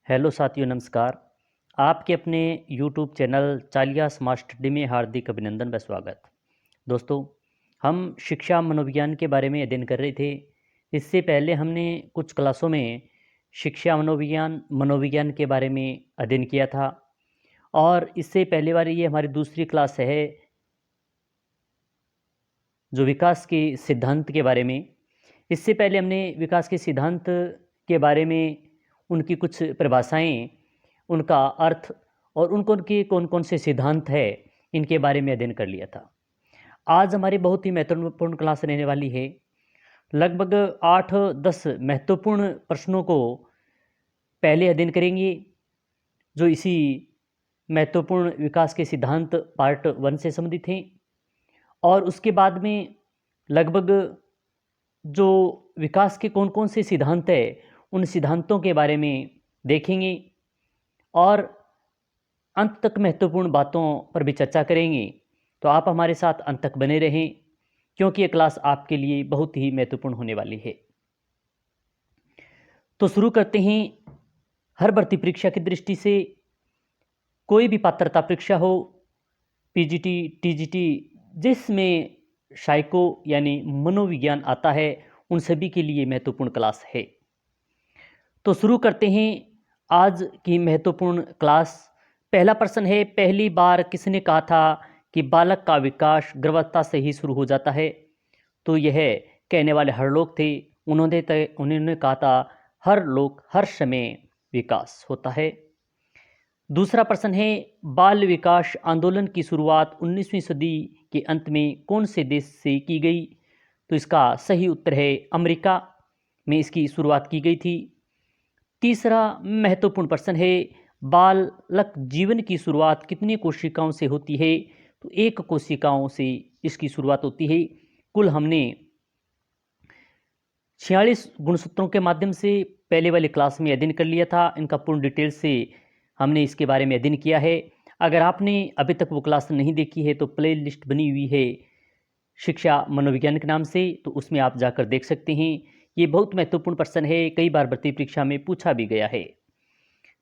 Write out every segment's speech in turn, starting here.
Hello साथियों, नमस्कार। आपके अपने यूट्यूब चैनल चालिया स्मार्ट स्टडी में हार्दिक अभिनंदन व स्वागत। दोस्तों, हम शिक्षा मनोविज्ञान के बारे में अध्ययन कर रहे थे। इससे पहले हमने कुछ क्लासों में शिक्षा मनोविज्ञान मनोविज्ञान के बारे में अध्ययन किया था और इससे पहले वाली ये हमारी दूसरी क्लास है जो विकास के सिद्धांत के बारे में। इससे पहले हमने विकास के सिद्धांत के बारे में उनकी कुछ परिभाषाएं, उनका अर्थ और उनके कौन-कौन से सिद्धांत हैं, इनके बारे में अध्ययन कर लिया था। आज हमारी बहुत ही महत्वपूर्ण क्लास रहने वाली है। लगभग 8-10 महत्वपूर्ण प्रश्नों को पहले अध्ययन करेंगे, जो इसी महत्वपूर्ण विकास के सिद्धांत पार्ट 1 से संबंधित हैं। और उसके बाद में लगभग जो विकास के कौन-कौन से सिद्धांत हैं, उन सिद्धांतों के बारे में देखेंगे और अंत तक महत्वपूर्ण बातों पर भी चर्चा करेंगे। तो आप हमारे साथ अंत तक बने रहें, क्योंकि ये क्लास आपके लिए बहुत ही महत्वपूर्ण होने वाली है। तो शुरू करते हैं। हर भर्ती परीक्षा की दृष्टि से कोई भी पात्रता परीक्षा हो, पीजीटी, टीजीटी, जिसमें साइको यानी मनोविज्ञान आता है, उन सभी के लिए महत्वपूर्ण क्लास है। तो शुरू करते हैं आज की महत्वपूर्ण क्लास। पहला प्रश्न है, पहली बार किसने कहा था कि बालक का विकास गर्भावस्था से ही शुरू हो जाता है? तो यह कहने वाले हर्लोक थे। उन्होंने कहा था हर लोग हर समय विकास होता है। दूसरा प्रश्न है, बाल विकास आंदोलन की शुरुआत 19वीं सदी के अंत में कौन से देश से की गई? तो इसका सही उत्तर है अमेरिका में इसकी शुरुआत की गई थी। तीसरा महत्वपूर्ण प्रश्न है, बालक जीवन की शुरुआत कितनी कोशिकाओं से होती है? तो एक कोशिकाओं से इसकी शुरुआत होती है। कुल हमने 46 गुणसूत्रों के माध्यम से पहले वाली क्लास में अध्ययन कर लिया था। इनका पूर्ण डिटेल से हमने इसके बारे में अध्ययन किया है। अगर आपने अभी तक वो क्लास नहीं देखी है तो प्ले लिस्ट बनी हुई है शिक्षा मनोविज्ञान के नाम से, तो उसमें आप जाकर देख सकते हैं। ये बहुत महत्वपूर्ण प्रश्न है, कई बार भर्ती परीक्षा में पूछा भी गया है।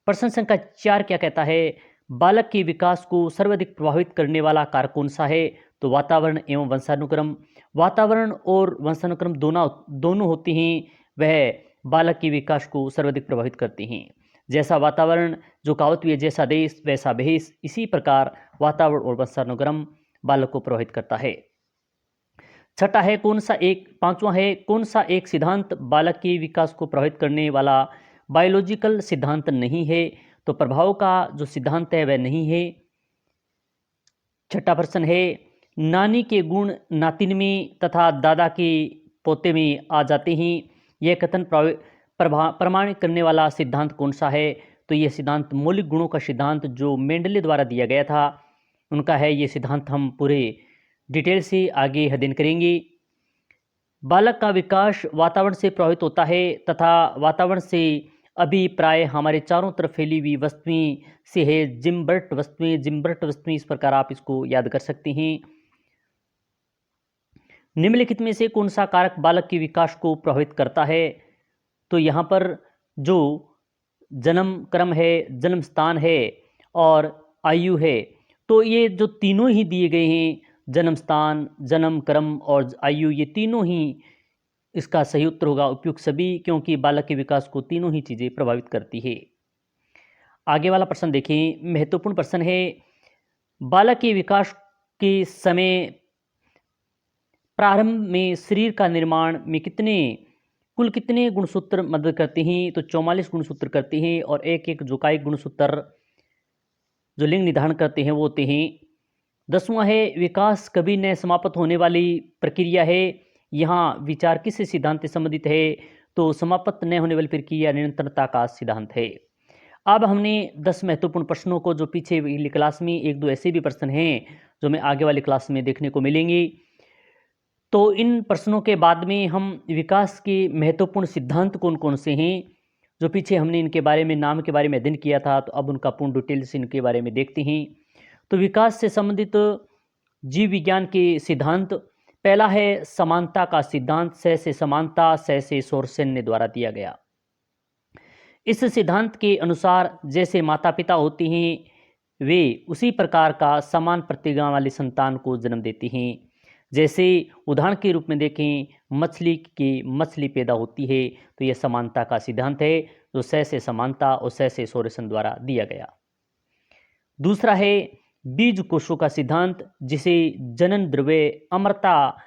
प्रश्न संख्या 4 क्या कहता है, बालक के विकास को सर्वाधिक प्रभावित करने वाला कारक कौन सा है? तो वातावरण एवं वंशानुक्रम। वातावरण और वंशानुक्रम दोनों होते हैं, वह बालक के विकास को सर्वाधिक प्रभावित करते हैं। जैसा वातावरण, जो कहावत भी है, जैसा देश वैसा भेष, इसी प्रकार वातावरण और वंशानुक्रम बालक को प्रभावित करता है। छठा है, पांचवा है, कौन सा एक सिद्धांत बालक के विकास को प्रभावित करने वाला बायोलॉजिकल सिद्धांत नहीं है? तो प्रभाव का जो सिद्धांत है वह नहीं है। छठा प्रश्न है, नानी के गुण नातिन में तथा दादा के पोते में आ जाते हैं, यह कथन प्रमाणित करने वाला सिद्धांत कौन सा है? तो यह सिद्धांत मौलिक गुणों का सिद्धांत जो मेंडले द्वारा दिया गया था, उनका है। ये सिद्धांत हम पूरे डिटेल से आगे अध्ययन करेंगे। बालक का विकास वातावरण से प्रभावित होता है तथा वातावरण से अभी प्राय हमारे चारों तरफ फैली हुई वस्तुएं से है। जिम्बर्ट वस्तुएं, इस प्रकार आप इसको याद कर सकते हैं। निम्नलिखित में से कौन सा कारक बालक के विकास को प्रभावित करता है? तो यहाँ पर जो जन्म क्रम है, जन्म स्थान है और आयु है, तो ये जो तीनों ही दिए गए हैं, जन्म स्थान, जन्म क्रम और आयु, ये तीनों ही इसका सही उत्तर होगा, उपयुक्त सभी, क्योंकि बालक के विकास को तीनों ही चीज़ें प्रभावित करती है। आगे वाला प्रश्न देखें, महत्वपूर्ण प्रश्न है, बालक के विकास के समय प्रारंभ में शरीर का निर्माण में कुल कितने गुणसूत्र मदद करते हैं? तो 44 गुणसूत्र करते हैं और एक जोकाइक गुणसूत्र जो लिंग निर्धारण करते हैं वो होते हैं। 10वां है, विकास कभी न समाप्त होने वाली प्रक्रिया है, यहाँ विचार किस सिद्धांत से संबंधित है? तो समाप्त न होने वाली प्रक्रिया निरंतरता का सिद्धांत है। अब हमने 10 महत्वपूर्ण प्रश्नों को, जो पीछे वाली क्लास में 1-2 ऐसे भी प्रश्न हैं जो मैं आगे वाली क्लास में देखने को मिलेंगे, तो इन प्रश्नों के बाद में हम विकास के महत्वपूर्ण सिद्धांत कौन कौन से हैं, जो पीछे हमने इनके बारे में नाम के बारे में अध्ययन किया था, तो अब उनका पूर्ण डिटेल से इनके बारे में देखते हैं। तो विकास से संबंधित जीव विज्ञान के सिद्धांत, पहला है समानता का सिद्धांत। स से समानता, स से सोर्सेन ने द्वारा दिया गया। इस सिद्धांत के अनुसार जैसे माता पिता होते हैं वे उसी प्रकार का समान प्रतिज्ञा वाली संतान को जन्म देते हैं। जैसे उदाहरण के रूप में देखें, मछली की मछली पैदा होती है तो यह समानता का सिद्धांत है जो स से समानता और स से सोरेसन द्वारा दिया गया। दूसरा है बीज कोशों का सिद्धांत, जिसे जनन द्रव्य अमरता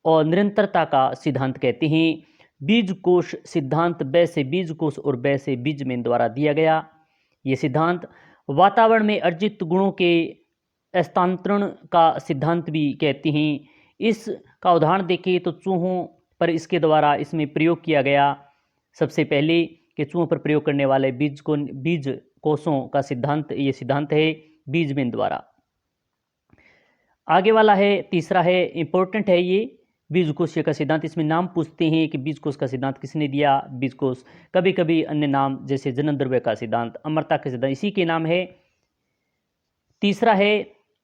और निरंतरता का सिद्धांत कहते हैं। बीज कोश सिद्धांत ब से बीज कोश और ब से बीज में द्वारा दिया गया। ये सिद्धांत वातावरण में अर्जित गुणों के हस्तांतरण का सिद्धांत भी कहते हैं। इसका उदाहरण देखें तो चूहों पर इसके द्वारा इसमें प्रयोग किया गया। सबसे पहले कि चूहों पर प्रयोग करने वाले बीज कोशों का सिद्धांत, ये सिद्धांत है बीजमेन द्वारा। आगे वाला है तीसरा है, इंपॉर्टेंट है ये बीजकोशीय का सिद्धांत। इसमें नाम पूछते हैं कि बीजकोश का सिद्धांत किसने दिया। बीजकोश कभी कभी अन्य नाम जैसे जनन द्रव्य का सिद्धांत, अमरता का सिद्धांत इसी के नाम है। तीसरा है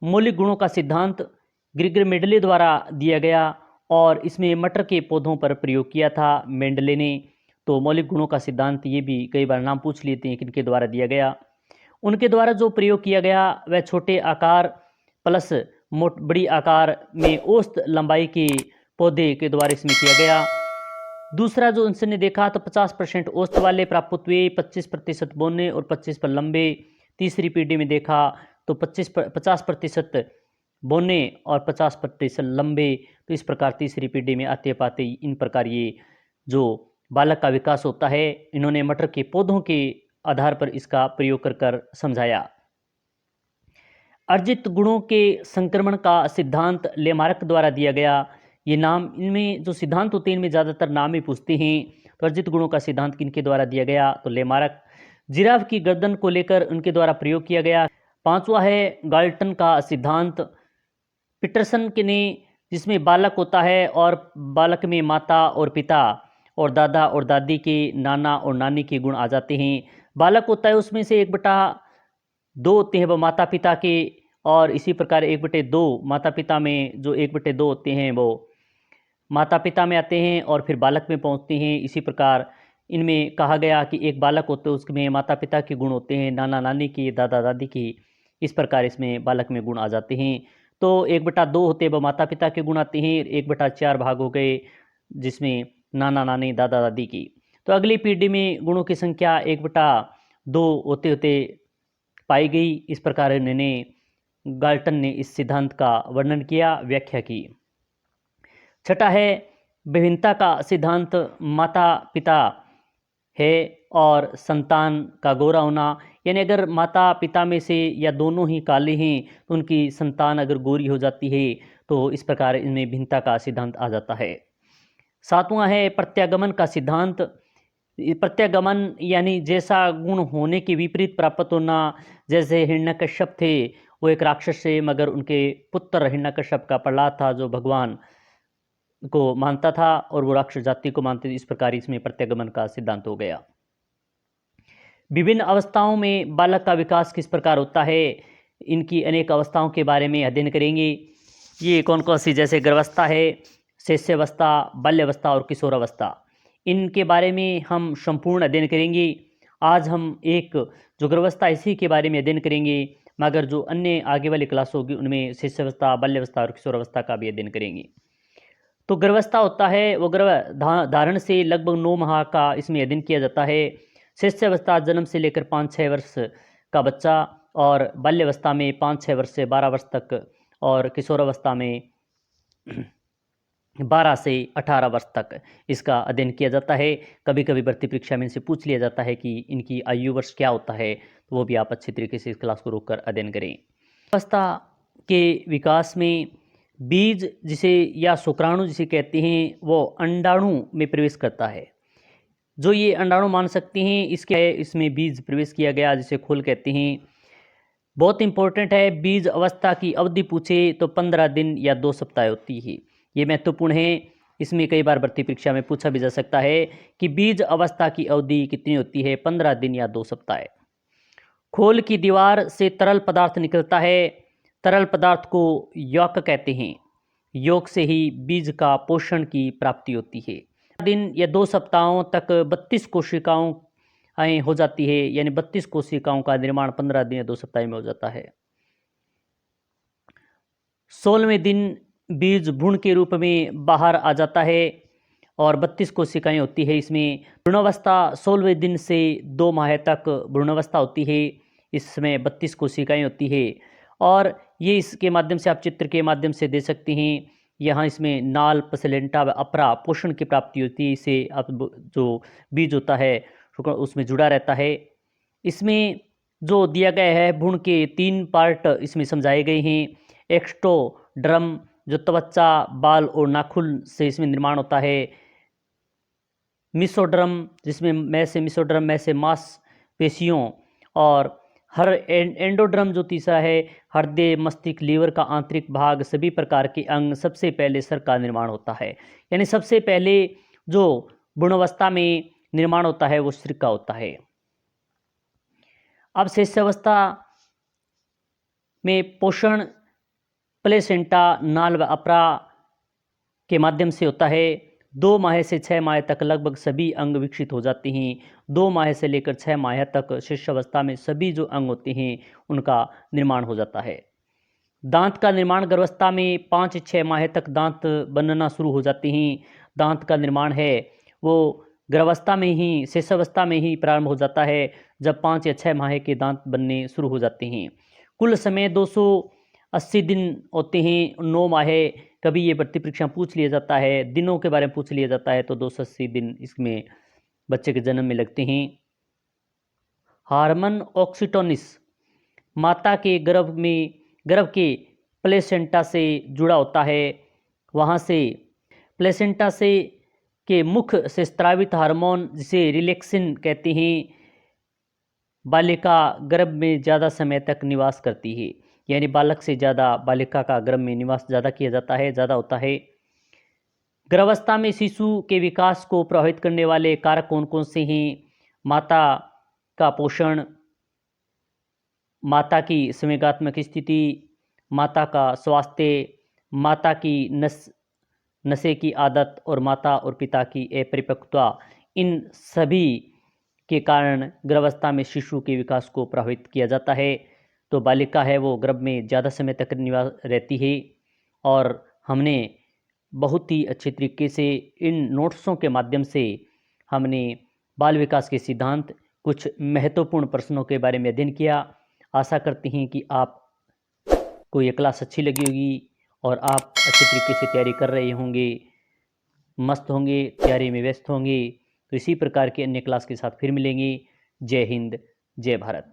मौलिक गुणों का सिद्धांत, ग्रिगर मेंडले द्वारा दिया गया और इसमें मटर के पौधों पर प्रयोग किया था मेंडले ने। तो मौलिक गुणों का सिद्धांत ये भी कई बार नाम पूछ लेते हैं किनके द्वारा दिया गया। उनके द्वारा जो प्रयोग किया गया वह छोटे आकार प्लस बड़ी आकार में औसत लंबाई के पौधे के द्वारा इसमें किया गया। दूसरा जो उनसे ने देखा तो 50% औसत वाले प्राप्त हुए, 25% बोने और 25 पर लंबे। तीसरी पीढ़ी में देखा तो 50% बोने और 50% लंबे। तो इस प्रकार तीसरी पीढ़ी में आते पाते इन प्रकार ये जो बालक का विकास होता है, इन्होंने मटर के पौधों के आधार पर इसका प्रयोग कर समझाया। अर्जित गुणों के संक्रमण का सिद्धांत लेमार्क द्वारा दिया गया। ये नाम, इनमें जो सिद्धांत होते हैं इनमें ज़्यादातर नाम ही पूछते हैं। तो अर्जित गुणों का सिद्धांत किनके द्वारा दिया गया, तो लेमार्क। जिराफ की गर्दन को लेकर उनके द्वारा प्रयोग किया गया। पांचवा है गाल्टन का सिद्धांत, पीटरसन के ने, जिसमें बालक होता है और बालक में माता और पिता और दादा और दादी के, नाना और नानी के गुण आ जाते हैं। बालक होता है उसमें से 1/2 होते हैं वो माता पिता के, और इसी प्रकार 1/2 माता पिता में जो 1/2 होते हैं वो माता पिता में आते हैं और फिर बालक में पहुंचते हैं। इसी प्रकार इनमें कहा गया कि एक बालक होते हैं उसमें माता पिता के गुण होते हैं, नाना नानी की, दादा दादी की। इस प्रकार इसमें बालक में गुण आ जाते हैं। तो 1/2 होते हैं वो माता पिता के गुण आते हैं, 1/4 भाग हो गए जिसमें नाना नानी दादा दादी की। तो अगली पीढ़ी में गुणों की संख्या 1/2 होते होते पाई गई। इस प्रकार इन्होंने गाल्टन ने इस सिद्धांत का वर्णन किया, व्याख्या की। छठा है विभिन्नता का सिद्धांत, माता पिता है और संतान का गोरा होना, यानी अगर माता पिता में से या दोनों ही काले हैं तो उनकी संतान अगर गोरी हो जाती है तो इस प्रकार इनमें भिन्नता का सिद्धांत आ जाता है। सातवां है प्रत्यागमन का सिद्धांत। प्रत्यागमन यानी जैसा गुण होने के विपरीत प्राप्त होना। जैसे हिरण्यकश्यप थे वो एक राक्षस से, मगर उनके पुत्र हिरण्यकश्यप का प्रहलाद था जो भगवान को मानता था और वो राक्षस जाति को मानते थे। इस प्रकार इसमें प्रत्यागमन का सिद्धांत हो गया। विभिन्न अवस्थाओं में बालक का विकास किस प्रकार होता है, इनकी अनेक अवस्थाओं के बारे में अध्ययन करेंगे। ये कौन कौन सी, जैसे गर्भावस्था है, शिष्यावस्था, बाल्यावस्था और किशोरावस्था, इनके बारे में हम संपूर्ण अध्ययन करेंगे। आज हम एक जो गर्भावस्था इसी के बारे में अध्ययन करेंगे, मगर जो अन्य आगे वाली क्लास होगी उनमें शिष्यावस्था, बाल्यावस्था और किशोरावस्था का भी अध्ययन करेंगे। तो गर्भावस्था होता है वो गर्भ धारण से लगभग 9 माह का इसमें अध्ययन किया जाता है। शिष्यावस्था जन्म से लेकर 5-6 वर्ष का बच्चा, और बाल्यावस्था में 5-6 वर्ष से 12 वर्ष तक, और किशोरावस्था में 12 से 18 वर्ष तक इसका अध्ययन किया जाता है। कभी कभी भर्ती परीक्षा में इनसे पूछ लिया जाता है कि इनकी आयु वर्ष क्या होता है, तो वो भी आप अच्छी तरीके से इस क्लास को रोककर अध्ययन करें। अवस्था के विकास में बीज जिसे या शुक्राणु जिसे कहते हैं वो अंडाणु में प्रवेश करता है। जो ये अंडाणु मान सकते हैं इसमें बीज प्रवेश किया गया जिसे खोल कहते हैं। बहुत इंपॉर्टेंट है, बीज अवस्था की अवधि पूछे तो 15 दिन या 2 सप्ताह होती है। ये महत्वपूर्ण है, इसमें कई बार भर्ती परीक्षा में पूछा भी जा सकता है कि बीज अवस्था की अवधि कितनी होती है, 15 दिन या 2 सप्ताह। खोल की दीवार से तरल पदार्थ निकलता है, तरल पदार्थ को यौक कहते हैं। यौक से ही बीज का पोषण की प्राप्ति होती है। दिन या 2 सप्ताहों तक 32 कोशिकाओं कोशिकाएं हो जाती है, यानी 32 कोशिकाओं का निर्माण 15 दिन या 2 सप्ताह में हो जाता है। 16वें दिन बीज भ्रूण के रूप में बाहर आ जाता है और 32 कोशिकाएं होती है इसमें। भ्रूणावस्था 16वें दिन से 2 माह तक भ्रूणावस्था होती है, इसमें 32 कोशिकाएं होती है। और ये इसके माध्यम से आप चित्र के माध्यम से दे सकते हैं। यहाँ इसमें नाल, प्लेसेंटा व अपरा पोषण की प्राप्ति होती है, इसे आप जो बीज होता है उसमें जुड़ा रहता है। इसमें जो दिया गया है, भ्रूण के 3 पार्ट इसमें समझाए गए हैं। एक्टोडर्म जो त्वचा, बाल और नाखून से इसमें निर्माण होता है। मिसोडर्म जिसमें मेसोडर्म में से मांसपेशियों, और एंडोडर्म जो तीसरा है, हृदय, मस्तिष्क, लीवर का आंतरिक भाग, सभी प्रकार के अंग। सबसे पहले सिर का निर्माण होता है, यानी सबसे पहले जो भ्रूणावस्था में निर्माण होता है वो सिर का होता है। अब शिशुअवस्था में पोषण प्लेसेंटा, नाल व अपरा के माध्यम से होता है। 2 माह से 6 माह तक लगभग सभी अंग विकसित हो जाते हैं। 2 माह से लेकर 6 माह तक शिशुअवस्था में सभी जो अंग होते हैं उनका निर्माण हो जाता है। दांत का निर्माण गर्भावस्था में 5-6 माह तक दांत बनना शुरू हो जाते हैं। दांत का निर्माण है वो गर्भावस्था में ही, शिशुअवस्था में ही प्रारंभ हो जाता है, जब 5 या 6 माह के दांत बनने शुरू हो जाते हैं। कुल समय 280 दिन होते हैं, 9 माह। कभी ये भर्ती परीक्षा पूछ लिया जाता है, दिनों के बारे में पूछ लिया जाता है, तो 280 दिन इसमें बच्चे के जन्म में लगते हैं। हार्मोन ऑक्सीटोसिस माता के गर्भ के प्लेसेंटा से जुड़ा होता है। वहाँ से प्लेसेंटा से के मुख से स्रावित हार्मोन, जिसे रिलैक्सिन कहते हैं, बालिका गर्भ में ज़्यादा समय तक निवास करती है, यानी बालक से ज़्यादा बालिका का गर्भ में निवास ज़्यादा किया जाता है, ज़्यादा होता है। गर्भावस्था में शिशु के विकास को प्रभावित करने वाले कारक कौन कौन से हैं? माता का पोषण, माता की संवेगात्मक स्थिति, माता का स्वास्थ्य, माता की नशे की आदत और माता और पिता की अपरिपक्वता, इन सभी के कारण गर्भावस्था में शिशु के विकास को प्रभावित किया जाता है। तो बालिका है वो गर्भ में ज़्यादा समय तक निवास रहती है। और हमने बहुत ही अच्छे तरीके से इन नोट्सों के माध्यम से हमने बाल विकास के सिद्धांत, कुछ महत्वपूर्ण प्रश्नों के बारे में अध्ययन किया। आशा करते हैं कि आप को ये क्लास अच्छी लगी होगी और आप अच्छे तरीके से तैयारी कर रहे होंगे, मस्त होंगे, तैयारी में व्यस्त होंगे। तो इसी प्रकार के अन्य क्लास के साथ फिर मिलेंगे। जय हिंद, जय भारत।